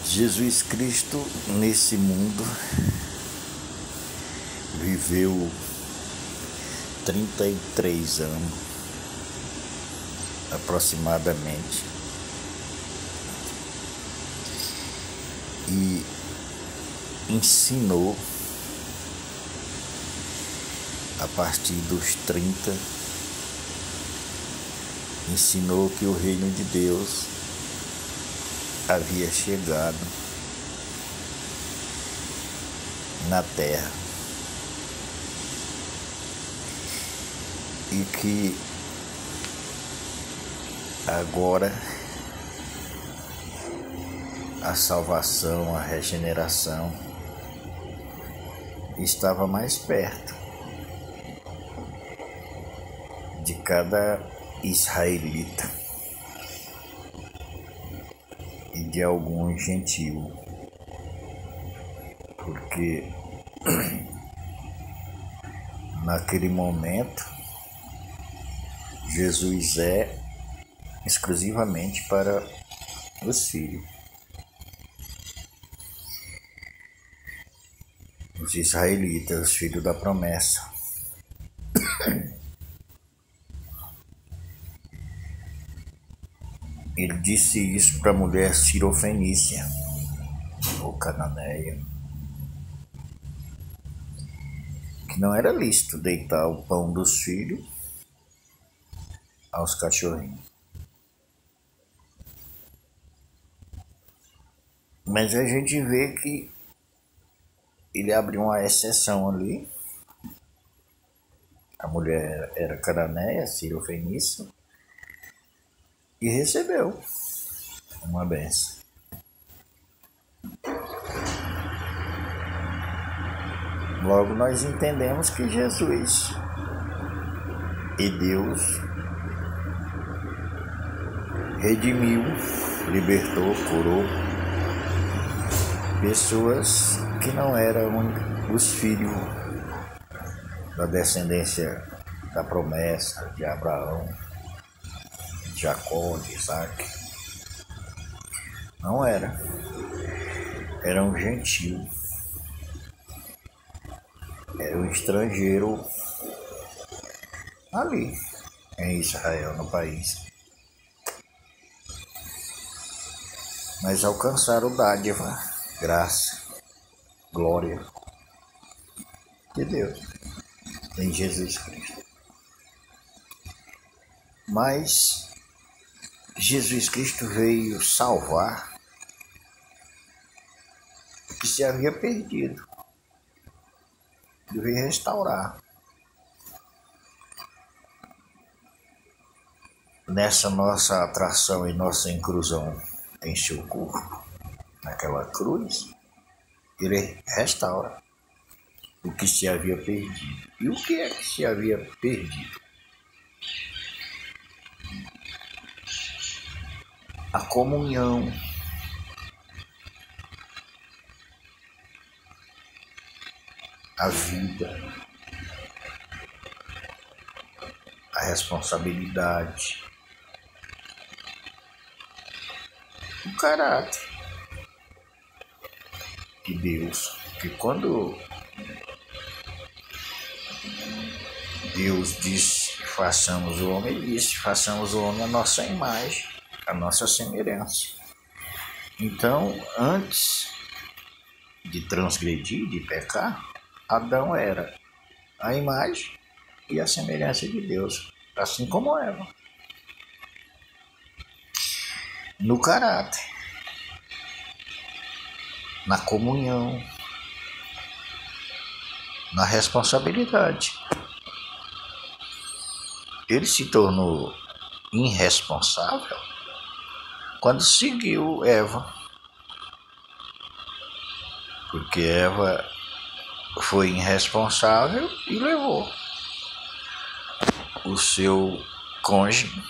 Jesus Cristo, nesse mundo, viveu 33 anos, aproximadamente, e ensinou, a partir dos 30, ensinou que o reino de Deus havia chegado na terra e que agora a salvação, a regeneração estava mais perto de cada israelita e de algum gentio, porque naquele momento Jesus é exclusivamente para os filhos. Os israelitas, os filhos da promessa. Ele disse isso para a mulher sirofenícia, ou cananeia, que não era lícito deitar o pão dos filhos aos cachorrinhos. Mas a gente vê que ele abriu uma exceção ali. A mulher era cananeia, sirofenícia, e recebeu uma bênção. Logo nós entendemos que Jesus e Deus redimiu, libertou, curou pessoas que não eram os filhos da descendência da promessa de Abraão, de Jacó, de Isaac. Não era. Era um gentio. Era um estrangeiro ali, em Israel, no país. Mas alcançaram dádiva, graça, glória de Deus em Jesus Cristo. Mas Jesus Cristo veio salvar o que se havia perdido. Ele veio restaurar. Nessa nossa atração e nossa inclusão em seu corpo, naquela cruz, ele restaura o que se havia perdido. E o que é que se havia perdido? A comunhão, a vida, a responsabilidade, o caráter de Deus. Que quando Deus disse façamos o homem, ele disse façamos o homem a nossa imagem, a nossa semelhança. Então, antes de transgredir, de pecar, Adão era a imagem e a semelhança de Deus, assim como Eva. No caráter, na comunhão, na responsabilidade. Ele se tornou irresponsável quando seguiu Eva, porque Eva foi irresponsável e levou o seu cônjuge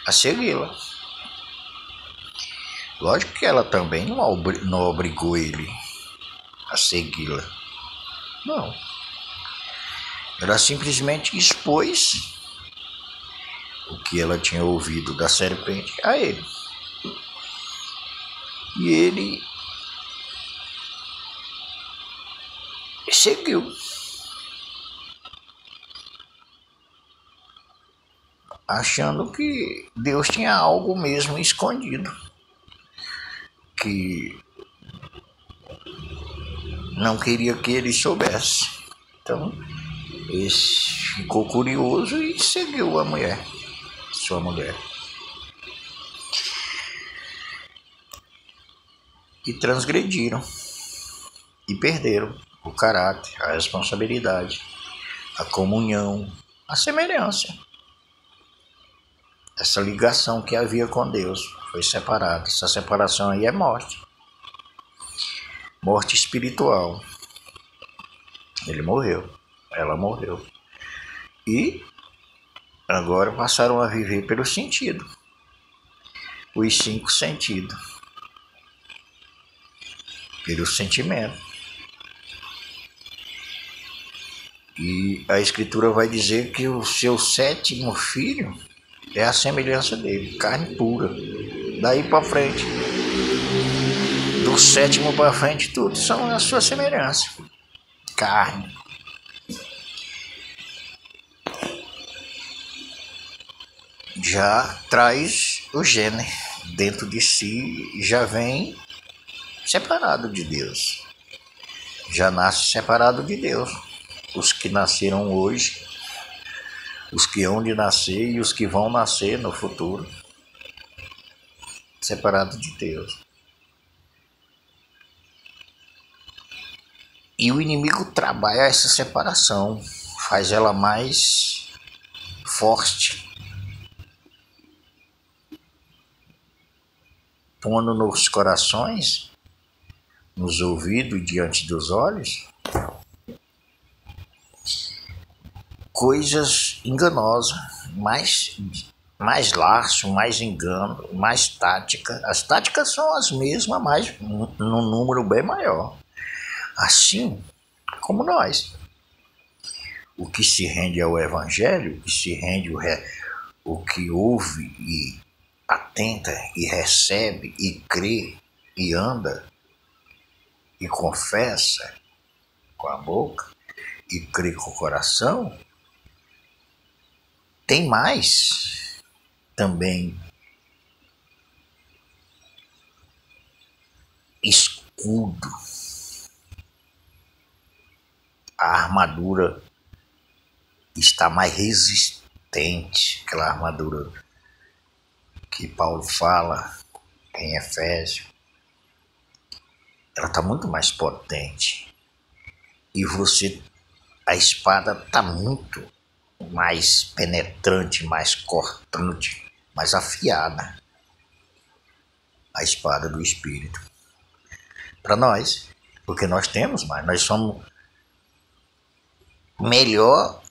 a segui-la. Lógico que ela também não obrigou ele a segui-la. Não. Ela simplesmente expôs o que ela tinha ouvido da serpente a ele. E ele seguiu, achando que Deus tinha algo mesmo escondido, que não queria que ele soubesse. Então, ele ficou curioso e seguiu a mulher, sua mulher. E transgrediram e perderam o caráter, a responsabilidade, a comunhão, a semelhança. Essa ligação que havia com Deus foi separada. Essa separação aí é morte. Morte espiritual. Ele morreu, ela morreu. E agora passaram a viver pelo sentido. Os 5 sentidos. Pelo sentimento. E a Escritura vai dizer que o seu 7º filho é a semelhança dele, carne pura. Daí para frente, do 7º para frente, tudo são a sua semelhança, carne. Já traz o gene dentro de si, já vem separado de Deus. Já nasce separado de Deus. Os que nasceram hoje, os que hão de nascer e os que vão nascer no futuro, separado de Deus. E o inimigo trabalha essa separação, faz ela mais forte, pondo nos corações, nos ouvidos e diante dos olhos, coisas enganosas, mais laço, mais engano, mais tática. As táticas são as mesmas, mas num número bem maior. Assim como nós. O que se rende ao Evangelho, o que se rende o que ouve e atenta e recebe e crê e anda e confessa com a boca e crê com o coração, tem mais também escudo. A armadura está mais resistente, aquela armadura que Paulo fala em Efésios. Ela está muito mais potente. E a espada está muito mais penetrante, mais cortante, mais afiada. A espada do Espírito. Para nós, porque nós temos mais, nós somos melhor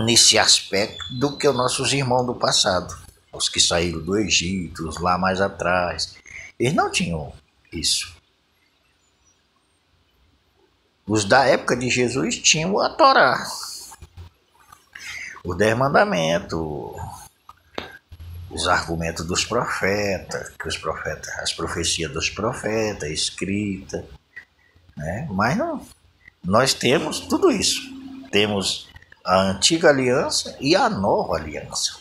nesse aspecto do que os nossos irmãos do passado. Os que saíram do Egito, os lá mais atrás. Eles não tinham isso. Os da época de Jesus tinham a Torá. Os 10 mandamentos, os argumentos dos profetas, as profecias dos profetas, escrita, né? Mas não, nós temos tudo isso. Temos a antiga aliança e a nova aliança.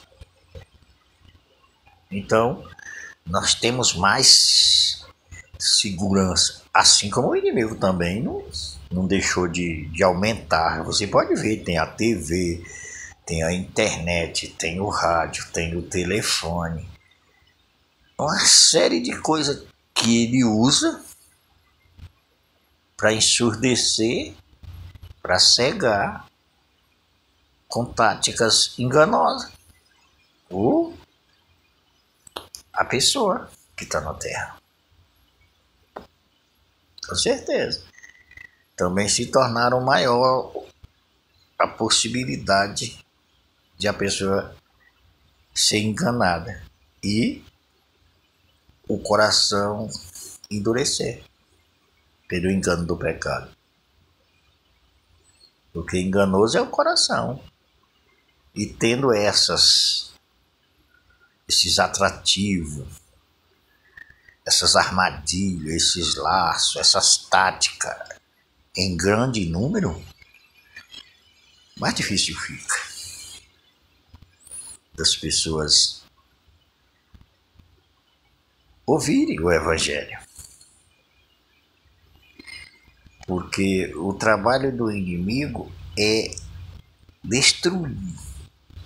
Então, nós temos mais segurança, assim como o inimigo também não deixou de aumentar. Você pode ver, tem a TV, tem a internet, tem o rádio, tem o telefone. Uma série de coisas que ele usa para ensurdecer, para cegar, com táticas enganosas. Ou a pessoa que está na Terra. Com certeza. Também se tornaram maior a possibilidade de a pessoa ser enganada e o coração endurecer pelo engano do pecado. Porque enganoso é o coração. E tendo esses atrativos, essas armadilhas, esses laços, essas táticas em grande número, mais difícil fica das pessoas ouvirem o Evangelho. Porque o trabalho do inimigo é destruir,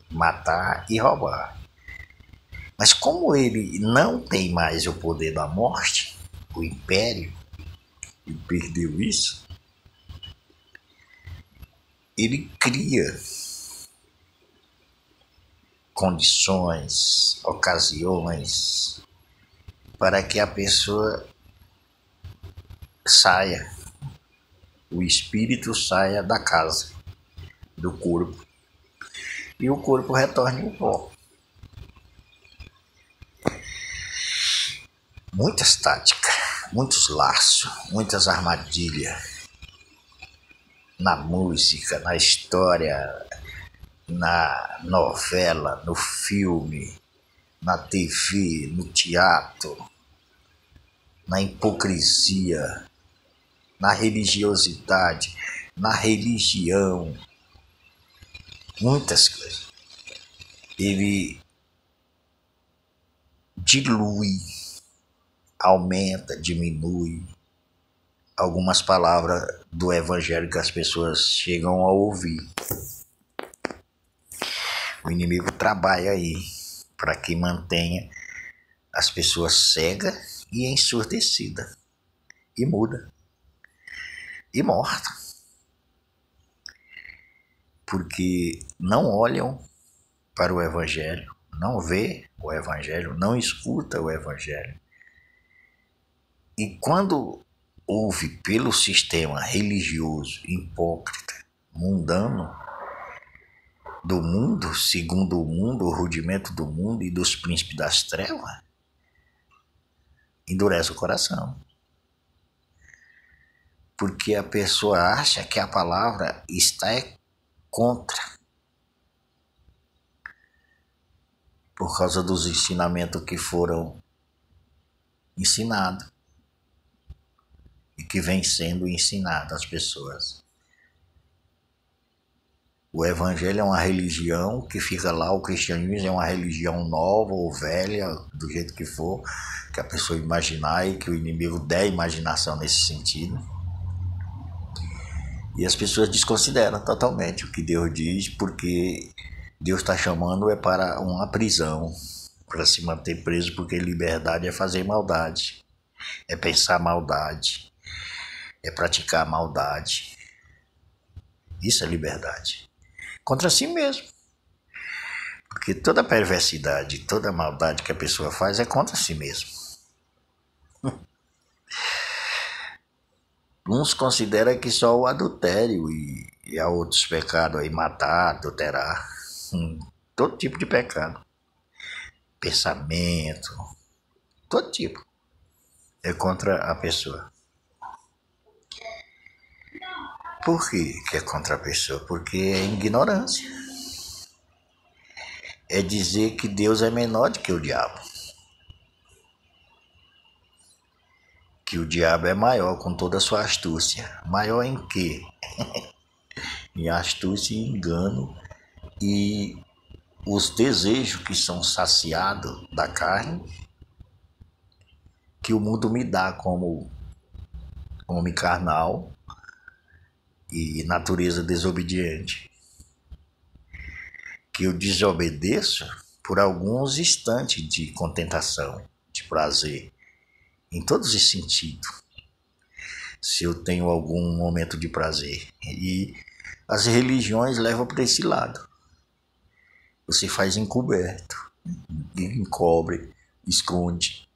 matar e roubar. Mas como ele não tem mais o poder da morte, o império, ele perdeu isso, ele cria condições, ocasiões para que a pessoa saia, o espírito saia da casa, do corpo, e o corpo retorne ao pó. Muitas táticas, muitos laços, muitas armadilhas na música, na história, na novela, no filme, na TV, no teatro, na hipocrisia, na religiosidade, na religião, muitas coisas. Ele dilui, aumenta, diminui algumas palavras do Evangelho que as pessoas chegam a ouvir. O inimigo trabalha aí para que mantenha as pessoas cegas e ensurdecidas, e muda, e morta, porque não olham para o Evangelho, não vê o Evangelho, não escuta o Evangelho. E quando ouve pelo sistema religioso, hipócrita, mundano, do mundo, segundo o mundo, o rudimento do mundo e dos príncipes das trevas, endurece o coração. Porque a pessoa acha que a palavra está contra, por causa dos ensinamentos que foram ensinados e que vem sendo ensinado às pessoas. O Evangelho é uma religião que fica lá, o cristianismo é uma religião nova ou velha, do jeito que for, que a pessoa imaginar e que o inimigo der imaginação nesse sentido. E as pessoas desconsideram totalmente o que Deus diz, porque Deus está chamando para uma prisão, para se manter preso, porque liberdade é fazer maldade, é pensar maldade, é praticar maldade. Isso é liberdade. Contra si mesmo. Porque toda perversidade, toda maldade que a pessoa faz é contra si mesmo. Uns consideram que só o adultério e há outros pecados aí, matar, adulterar, todo tipo de pecado, pensamento, todo tipo, é contra a pessoa. Por que é contra a pessoa? Porque é ignorância. É dizer que Deus é menor do que o diabo. Que o diabo é maior com toda a sua astúcia. Maior em quê? Em astúcia e engano e os desejos que são saciados da carne, que o mundo me dá como homem carnal e natureza desobediente, que eu desobedeço por alguns instantes de contentação, de prazer, em todos os sentidos, se eu tenho algum momento de prazer. E as religiões levam para esse lado. Você faz encoberto, encobre, esconde.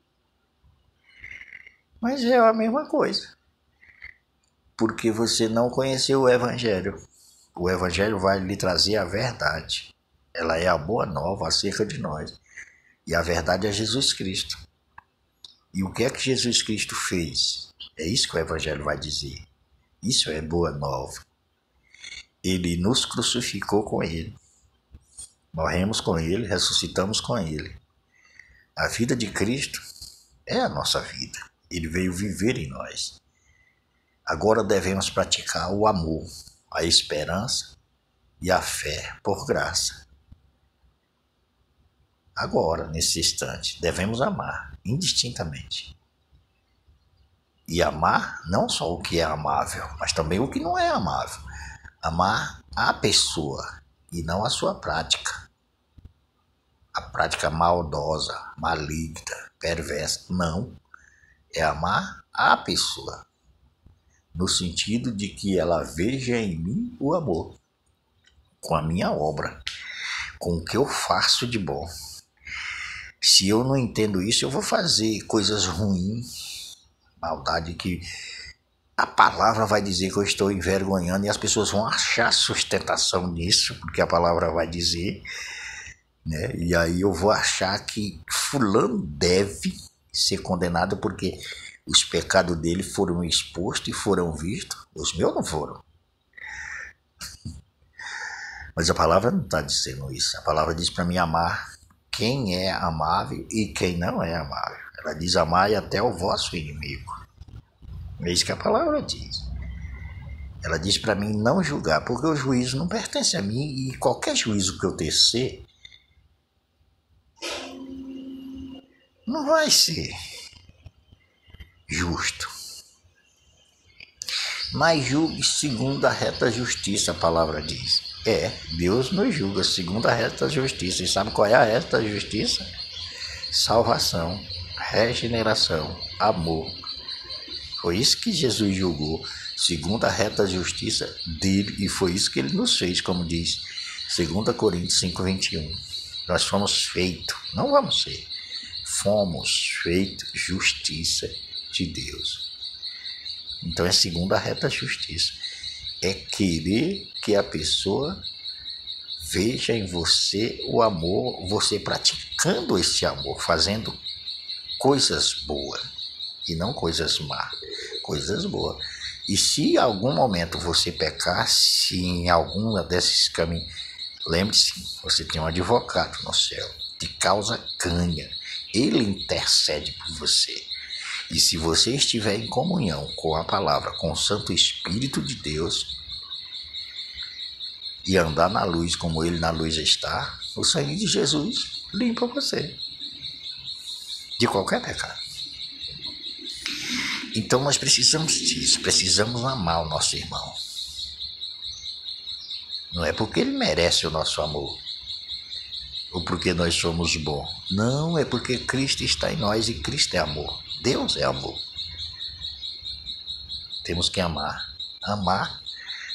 Mas é a mesma coisa, porque você não conheceu o Evangelho. O Evangelho vai lhe trazer a verdade. Ela é a boa nova acerca de nós. E a verdade é Jesus Cristo. E o que é que Jesus Cristo fez? É isso que o Evangelho vai dizer. Isso é boa nova. Ele nos crucificou com ele. Morremos com ele, ressuscitamos com ele. A vida de Cristo é a nossa vida. Ele veio viver em nós. Agora devemos praticar o amor, a esperança e a fé por graça. Agora, nesse instante, devemos amar indistintamente. E amar não só o que é amável, mas também o que não é amável. Amar a pessoa e não a sua prática. A prática maldosa, maligna, perversa. Não. É amar a pessoa. No sentido de que ela veja em mim o amor. Com a minha obra. Com o que eu faço de bom. Se eu não entendo isso, eu vou fazer coisas ruins. Maldade que a palavra vai dizer que eu estou envergonhando e as pessoas vão achar sustentação nisso, porque a palavra vai dizer, né? E aí eu vou achar que fulano deve ser condenado porque os pecados dele foram expostos e foram vistos, os meus não foram. Mas a palavra não está dizendo isso. A palavra diz para mim amar quem é amável e quem não é amável. Ela diz amai até o vosso inimigo. É isso que a palavra diz. Ela diz para mim não julgar, porque o juízo não pertence a mim e qualquer juízo que eu tecer não vai ser justo. Mas julgue segundo a reta justiça, a palavra diz. Deus nos julga segundo a reta justiça. E sabe qual é a reta justiça? Salvação, regeneração, amor. Foi isso que Jesus julgou, segundo a reta justiça dele, e foi isso que ele nos fez, como diz 2 Coríntios 5:21. Nós fomos feitos, não vamos ser, fomos feitos justiça de Deus. Então é segundo a reta justiça. É querer que a pessoa veja em você o amor, você praticando esse amor, fazendo coisas boas e não coisas más, coisas boas. E se em algum momento você pecar, se em algum desses caminhos, lembre-se, você tem um advogado no céu, de causa ganha, ele intercede por você. E se você estiver em comunhão com a palavra, com o Santo Espírito de Deus, e andar na luz como ele na luz está, o sangue de Jesus limpa você de qualquer pecado. Então nós precisamos disso, precisamos amar o nosso irmão. Não é porque ele merece o nosso amor, ou porque nós somos bons. Não, é porque Cristo está em nós e Cristo é amor. Deus é amor. Temos que amar. Amar.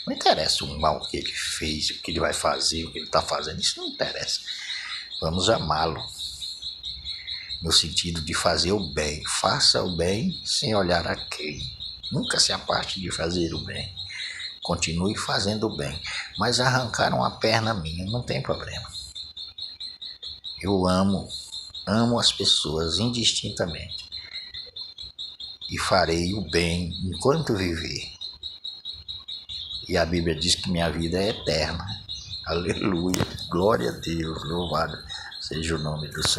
Não interessa o mal que ele fez, o que ele vai fazer, o que ele está fazendo. Isso não interessa. Vamos amá-lo. No sentido de fazer o bem. Faça o bem sem olhar a quem. Nunca se aparte de fazer o bem. Continue fazendo o bem. Mas arrancaram a perna minha, não tem problema. Eu amo as pessoas indistintamente. E farei o bem enquanto viver. E a Bíblia diz que minha vida é eterna. Aleluia. Glória a Deus. Louvado seja o nome do Senhor.